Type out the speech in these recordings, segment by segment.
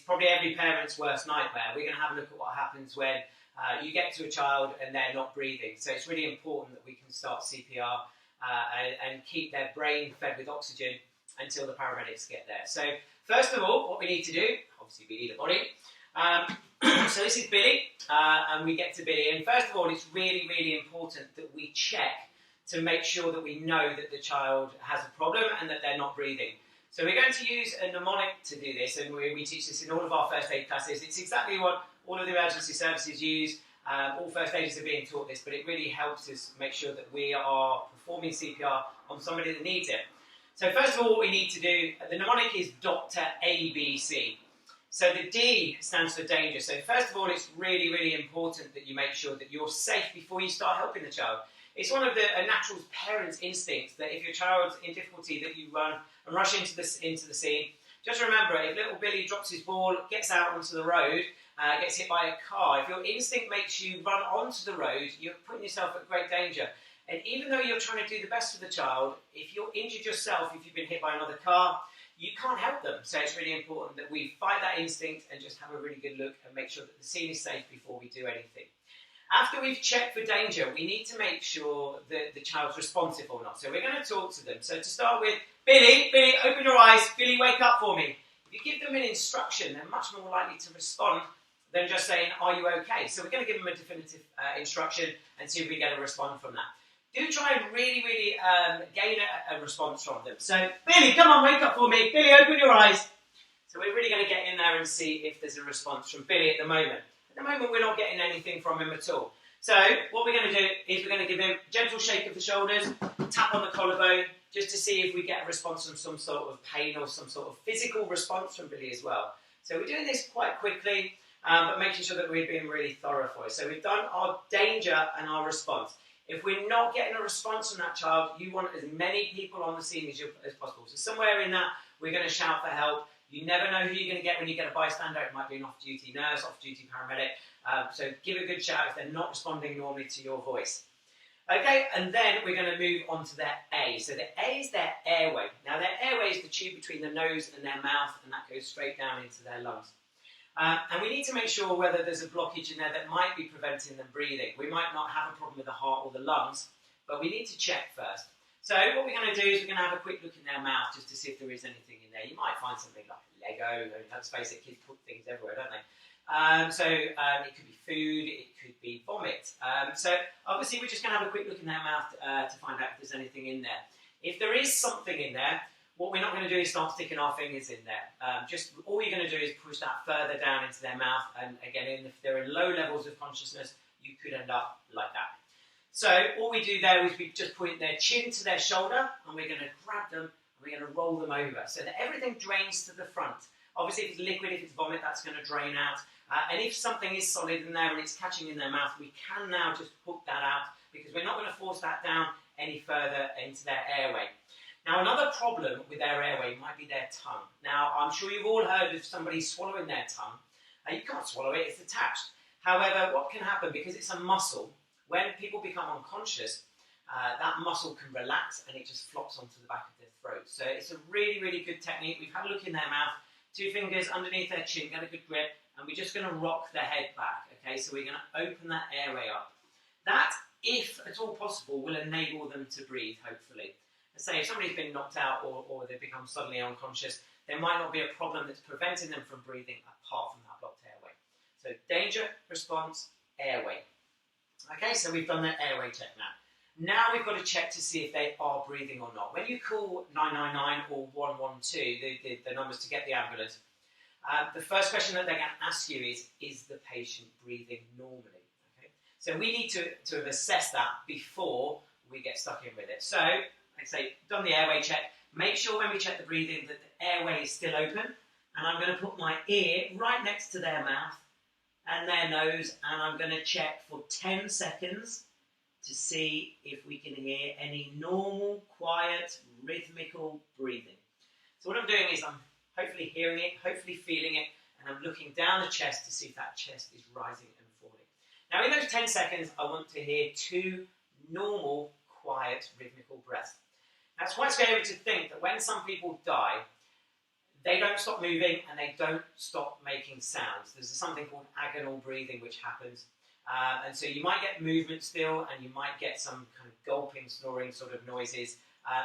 probably every parent's worst nightmare. We're going to have a look at what happens when you get to a child and they're not breathing. So it's really important that we can start CPR and keep their brain fed with oxygen until the paramedics get there. So first of all, what we need to do, obviously we need a body. So this is Billy, and we get to Billy. And first of all, it's really, really important that we check to make sure that we know that the child has a problem and that they're not breathing. So we're going to use a mnemonic to do this, and we teach this in all of our first aid classes. It's exactly what all of the emergency services use. All first aiders are being taught this, but it really helps us make sure that we are performing CPR on somebody that needs it. So first of all, what we need to do, the mnemonic is Dr. ABC. So the D stands for danger. So first of all, it's really, really important that you make sure that you're safe before you start helping the child. It's one of a natural parent's instincts that if your child's in difficulty, that you run and rush into the scene. Just remember, if little Billy drops his ball, gets out onto the road, gets hit by a car, if your instinct makes you run onto the road, you're putting yourself at great danger. And even though you're trying to do the best for the child, if you're injured yourself, if you've been hit by another car, you can't help them. So it's really important that we fight that instinct and just have a really good look and make sure that the scene is safe before we do anything. After we've checked for danger, we need to make sure that the child's responsive or not. So we're going to talk to them. So to start with, Billy, open your eyes. Billy, wake up for me. If you give them an instruction, they're much more likely to respond than just saying, are you okay? So we're going to give them a definitive instruction and see if we get a response from that. Do try and really, really gain a response from them. So, Billy, come on, wake up for me. Billy, open your eyes. So we're really going to get in there and see if there's a response from Billy at the moment. At the moment, we're not getting anything from him at all. So what we're going to do is we're going to give him a gentle shake of the shoulders, tap on the collarbone, just to see if we get a response from some sort of pain or some sort of physical response from Billy as well. So we're doing this quite quickly, but making sure that we're being really thorough for it. So we've done our danger and our response. If we're not getting a response from that child, you want as many people on the scene as possible. So somewhere in that, we're going to shout for help. You never know who you're going to get when you get a bystander. It might be an off-duty nurse, off-duty paramedic. So give a good shout if they're not responding normally to your voice. Okay, and then we're going to move on to their A. So the A is their airway. Now their airway is the tube between the nose and their mouth, and that goes straight down into their lungs. And we need to make sure whether there's a blockage in there that might be preventing them breathing. We might not have a problem with the heart or the lungs, but we need to check first. So what we're going to do is we're going to have a quick look in their mouth just to see if there is anything in there. You might find something like Lego. Let's face it, kids put things everywhere, don't they? It could be food, it could be vomit. So obviously we're just going to have a quick look in their mouth to find out if there's anything in there. If there is something in there, what we're not going to do is start sticking our fingers in there. Just all you're going to do is push that further down into their mouth, and again, if they're in low levels of consciousness, you could end up like that. So all we do there is we just point their chin to their shoulder, and we're going to grab them, and we're going to roll them over so that everything drains to the front. Obviously, if it's liquid, if it's vomit, that's going to drain out. And if something is solid in there and it's catching in their mouth, we can now just hook that out because we're not going to force that down any further into their airway. Now, another problem with their airway might be their tongue. Now, I'm sure you've all heard of somebody swallowing their tongue. You can't swallow it, it's attached. However, what can happen, because it's a muscle, when people become unconscious, that muscle can relax and it just flops onto the back of their throat. So it's a really, really good technique. We've had a look in their mouth, 2 fingers underneath their chin, get a good grip, and we're just going to rock the head back. Okay, so we're going to open that airway up. That, if at all possible, will enable them to breathe, hopefully. Let's say if somebody's been knocked out or they've become suddenly unconscious, there might not be a problem that's preventing them from breathing apart from that blocked airway. So danger, response, airway. Okay, so we've done that airway check now. Now we've got to check to see if they are breathing or not. When you call 999 or 112, the numbers to get the ambulance, the first question that they're going to ask you is the patient breathing normally? Okay? So we need to have assessed that before we get stuck in with it. So, like I say, done the airway check. Make sure when we check the breathing that the airway is still open. And I'm going to put my ear right next to their mouth and their nose, and I'm going to check for 10 seconds to see if we can hear any normal, quiet, rhythmical breathing. So what I'm doing is I'm hopefully hearing it, hopefully feeling it, and I'm looking down the chest to see if that chest is rising and falling. Now in those 10 seconds, I want to hear 2 normal, quiet, rhythmical breaths. Now it's quite scary to think that when some people die, they don't stop moving and they don't stop making sounds. There's something called agonal breathing which happens. And so you might get movement still, and you might get some kind of gulping, snoring sort of noises.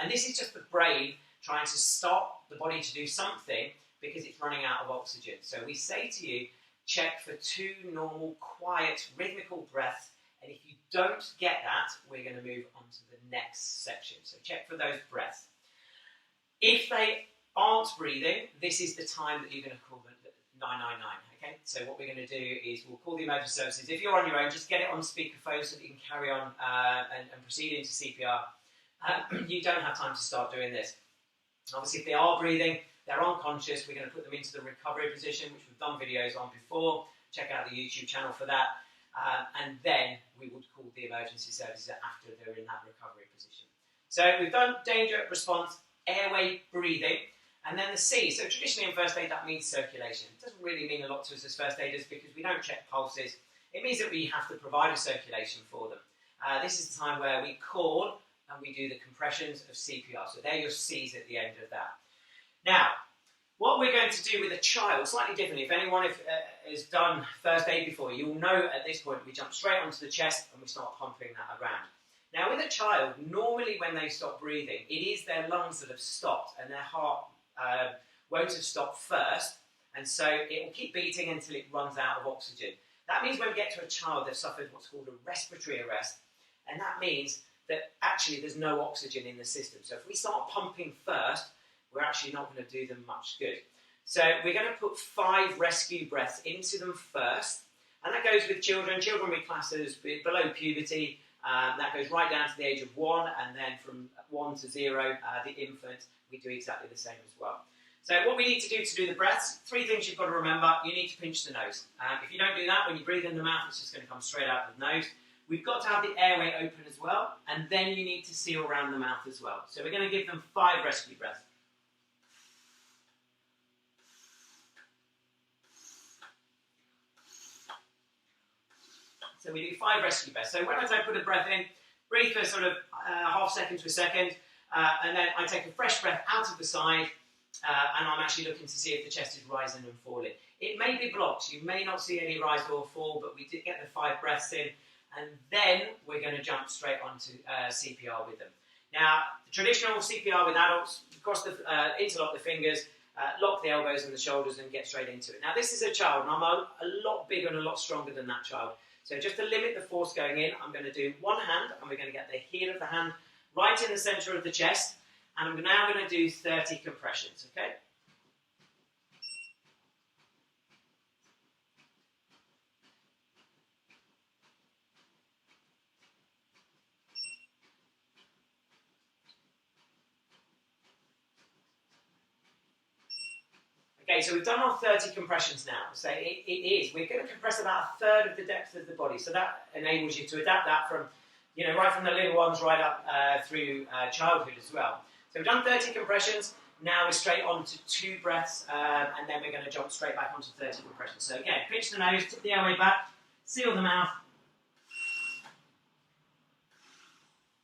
And this is just the brain trying to stop the body to do something because it's running out of oxygen. So we say to you, check for 2 normal, quiet, rhythmical breaths. And if you don't get that, we're going to move on to the next section. So check for those breaths. If they aren't breathing, this is the time that you're going to call the 999. Okay, so what we're going to do is we'll call the emergency services. If you're on your own, just get it on speakerphone so that you can carry on and proceed into CPR. You don't have time to start doing this. Obviously, if they are breathing, they're unconscious, we're going to put them into the recovery position, which we've done videos on before. Check out the YouTube channel for that. And then we would call the emergency services after they're in that recovery position. So we've done danger, response, airway, breathing. And then the C, so traditionally in first aid that means circulation. It doesn't really mean a lot to us as first aiders because we don't check pulses. It means that we have to provide a circulation for them. This is the time where we call and we do the compressions of CPR. So they're your C's at the end of that. Now, what we're going to do with a child, slightly differently. If anyone has done first aid before, you'll know at this point we jump straight onto the chest and we start pumping that around. Now with a child, normally when they stop breathing, it is their lungs that have stopped and their heart won't have stopped first, and so it will keep beating until it runs out of oxygen. That means when we get to a child, they've suffered what's called a respiratory arrest, and that means that actually there's no oxygen in the system. So if we start pumping first, we're actually not going to do them much good. So we're going to put 5 rescue breaths into them first, and that goes with children. Children we class as below puberty. That goes right down to the age of 1, and then from 1 to 0, the infant, we do exactly the same as well. So what we need to do the breaths, 3 things you've got to remember. You need to pinch the nose. If you don't do that, when you breathe in the mouth, it's just going to come straight out of the nose. We've got to have the airway open as well, and then you need to seal around the mouth as well. So we're going to give them 5 rescue breaths. So we do 5 rescue breaths. So when I put a breath in, breathe for sort of half second to a second, and then I take a fresh breath out of the side, and I'm actually looking to see if the chest is rising and falling. It may be blocked. You may not see any rise or fall, but we did get the 5 breaths in, and then we're going to jump straight onto CPR with them. Now, the traditional CPR with adults, interlock the fingers, lock the elbows and the shoulders and get straight into it. Now, this is a child, and I'm a lot bigger and a lot stronger than that child. So just to limit the force going in, I'm going to do one hand, and we're going to get the heel of the hand right in the centre of the chest, and I'm now going to do 30 compressions, okay? Okay, so we've done our 30 compressions now. So we're going to compress about 1/3 of the depth of the body. So that enables you to adapt that from, right from the little ones right up through childhood as well. So we've done 30 compressions. Now we're straight on to 2 breaths, and then we're going to jump straight back onto 30 compressions. So again, pinch the nose, tip the airway back, seal the mouth.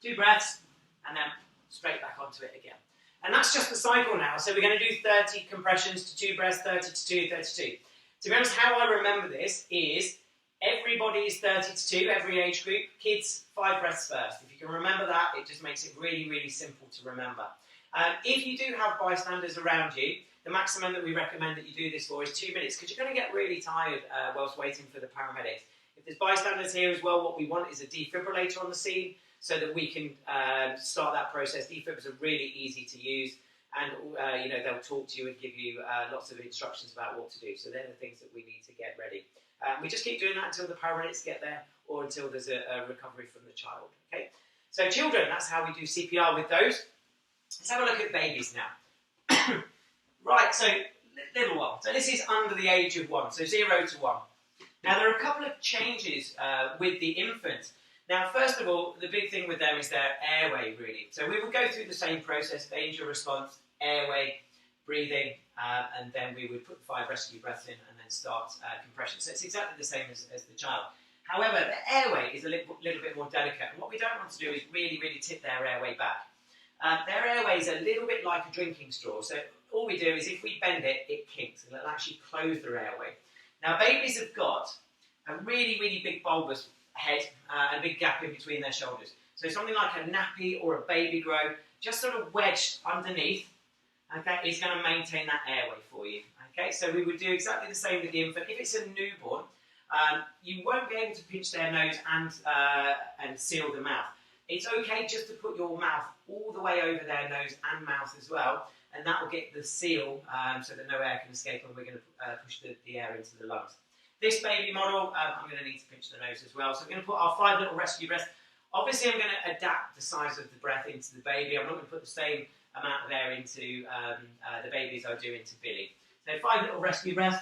2 breaths, and then straight back onto it again. And that's just the cycle now. So we're going to do 30 compressions to 2 breaths, 30 to 2, 30 to 2. To be honest, how I remember this is everybody is 30 to 2, every age group. Kids, 5 breaths first. If you can remember that, it just makes it really, really simple to remember. If you do have bystanders around you, the maximum that we recommend that you do this for is 2 minutes, because you're going to get really tired whilst waiting for the paramedics. If there's bystanders here as well, what we want is a defibrillator on the scene, so that we can start that process. Defibs are really easy to use, and they'll talk to you and give you lots of instructions about what to do. So they're the things that we need to get ready. We just keep doing that until the paramedics get there, or until there's a recovery from the child. Okay. So children, that's how we do CPR with those. Let's have a look at babies now. Right. So little one. So this is under the age of 1. So 0 to 1. Now there are a couple of changes with the infant. Now, first of all, the big thing with them is their airway, really. So we will go through the same process, danger response, airway, breathing, and then we would put 5 rescue breaths in and then start compression. So it's exactly the same as the child. However, the airway is a little bit more delicate, and what we don't want to do is really, really tip their airway back. Their airway is a little bit like a drinking straw. So all we do is if we bend it, it kinks and it'll actually close their airway. Now babies have got a really, really big bulbous head and a big gap in between their shoulders. So something like a nappy or a baby grow, just sort of wedged underneath, okay, is going to maintain that airway for you. Okay, so we would do exactly the same with the infant. If it's a newborn, you won't be able to pinch their nose and seal the mouth. It's okay just to put your mouth all the way over their nose and mouth as well, and that will get the seal so that no air can escape, and we're going to push the air into the lungs. This baby model, I'm going to need to pinch the nose as well. So I'm going to put our 5 little rescue breaths. Obviously, I'm going to adapt the size of the breath into the baby. I'm not going to put the same amount of air into the baby as I do into Billy. So 5 little rescue breaths.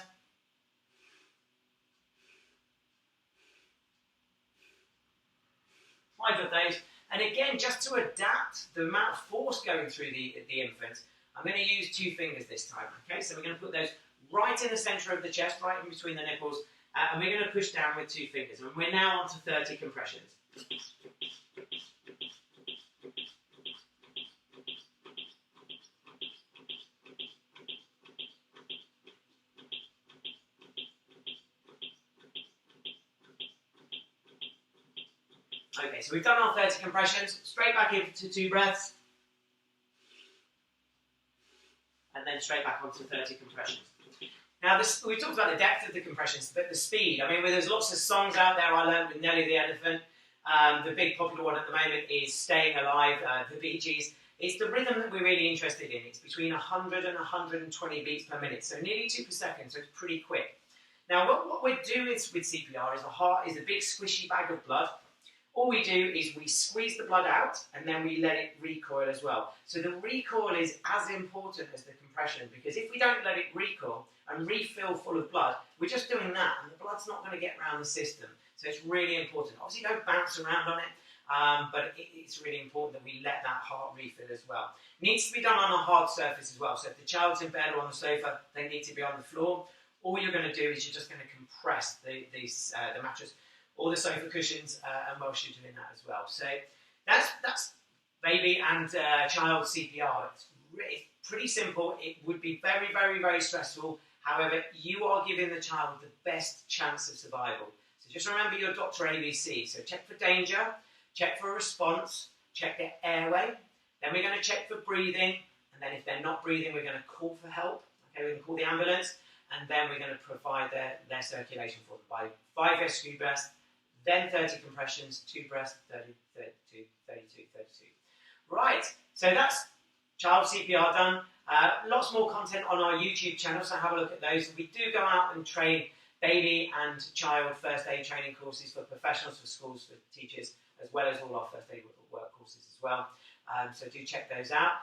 5 of those. And again, just to adapt the amount of force going through the infant, I'm going to use 2 fingers this time. Okay, so we're going to put those right in the centre of the chest, right in between the nipples, and we're going to push down with 2 fingers. And we're now on to 30 compressions. Okay, so we've done our 30 compressions, straight back into 2 breaths, and then straight back onto 30 compressions. Now, we talked about the depth of the compressions, but the speed. I mean, there's lots of songs out there I learned with Nelly the Elephant. The big popular one at the moment is Staying Alive, the Bee Gees. It's the rhythm that we're really interested in. It's between 100 and 120 beats per minute, so nearly 2 per second, so it's pretty quick. Now, what we're doing with CPR is the heart is a big squishy bag of blood. All we do is we squeeze the blood out and then we let it recoil as well. So the recoil is as important as the compression, because if we don't let it recoil and refill full of blood, we're just doing that and the blood's not going to get around the system. So it's really important. Obviously don't bounce around on it, but it's really important that we let that heart refill as well. It needs to be done on a hard surface as well. So if the child's in bed or on the sofa, they need to be on the floor. All you're going to do is you're just going to compress the mattress or the sofa cushions, and whilst you're doing that as well. So that's baby and child CPR. It's pretty simple. It would be very, very, very stressful. However, you are giving the child the best chance of survival. So just remember your Dr. ABC. So check for danger, check for a response, check their airway. Then we're going to check for breathing. And then if they're not breathing, we're going to call for help. Okay, we're going to call the ambulance. And then we're going to provide their circulation for them by 5 rescue breaths, then 30 compressions, 2 breaths, 30, 32, 32, 32. Right, so that's child CPR done. Lots more content on our YouTube channel, so have a look at those. We do go out and train baby and child first aid training courses for professionals, for schools, for teachers, as well as all our first aid work courses as well. So do check those out.